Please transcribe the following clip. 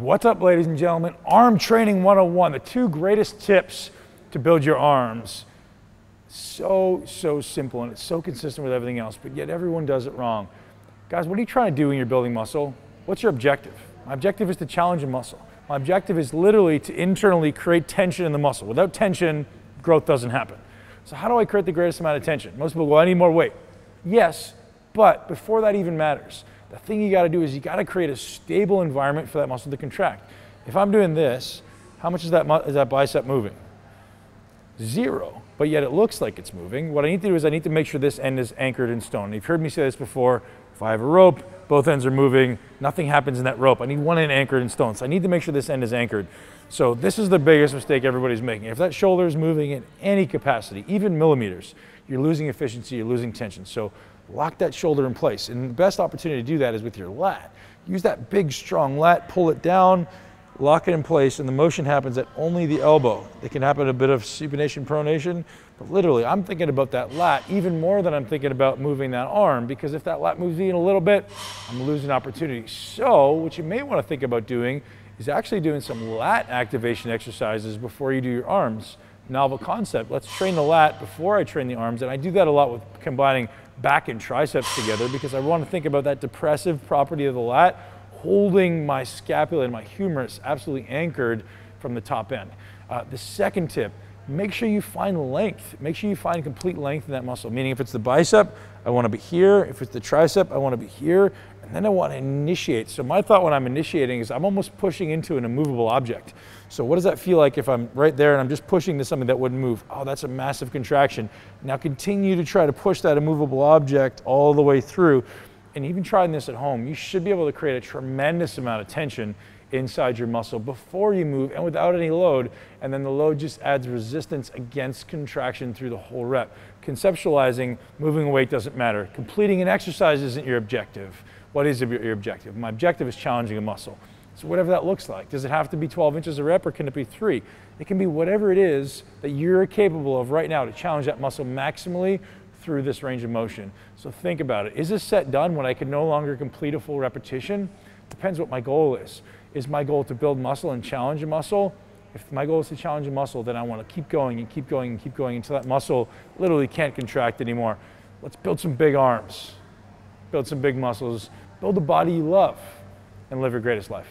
What's up, ladies and gentlemen? Arm Training 101, the 2 greatest tips to build your arms. So simple, and it's so consistent with everything else, but yet everyone does it wrong. Guys, what are you trying to do when you're building muscle? What's your objective? My objective is to challenge a muscle. My objective is literally to internally create tension in the muscle. Without tension, growth doesn't happen. So how do I create the greatest amount of tension? Most people go, I need more weight. Yes, but before that even matters, the thing you gotta do is you gotta create a stable environment for that muscle to contract. If I'm doing this, how much is that bicep moving? 0, but yet it looks like it's moving. What I need to do is I need to make sure this end is anchored in stone. You've heard me say this before. If I have a rope, both ends are moving, nothing happens in that rope. I need one end anchored in stone. So I need to make sure this end is anchored. So this is the biggest mistake everybody's making. If that shoulder is moving in any capacity, even millimeters, you're losing efficiency, you're losing tension. So lock that shoulder in place. And the best opportunity to do that is with your lat. Use that big, strong lat, pull it down, lock it in place, and the motion happens at only the elbow. It can happen a bit of supination, pronation, but literally I'm thinking about that lat even more than I'm thinking about moving that arm, because if that lat moves in a little bit, I'm losing opportunity. So what you may want to think about doing is actually doing some lat activation exercises before you do your arms. Novel concept. Let's train the lat before I train the arms, and I do that a lot with combining back and triceps together because I want to think about that depressive property of the lat, holding my scapula and my humerus absolutely anchored from the top end. The second tip, make sure you find length. Make sure you find complete length in that muscle, meaning if it's the bicep, I want to be here. If it's the tricep, I want to be here. And then I want to initiate. So my thought when I'm initiating is I'm almost pushing into an immovable object. So what does that feel like if I'm right there and I'm just pushing to something that wouldn't move? Oh, that's a massive contraction. Now continue to try to push that immovable object all the way through. And even trying this at home, you should be able to create a tremendous amount of tension inside your muscle before you move and without any load, and then the load just adds resistance against contraction through the whole rep. Conceptualizing moving weight doesn't matter. Completing an exercise isn't your objective. What is your objective? My objective is challenging a muscle. So whatever that looks like. Does it have to be 12 inches a rep, or can it be 3? It can be whatever it is that you're capable of right now to challenge that muscle maximally through this range of motion. So think about it. Is this set done when I can no longer complete a full repetition? Depends what my goal is. Is my goal to build muscle and challenge a muscle? If my goal is to challenge a muscle, then I want to keep going and keep going and keep going until that muscle literally can't contract anymore. Let's build some big arms, build some big muscles, build the body you love, and live your greatest life.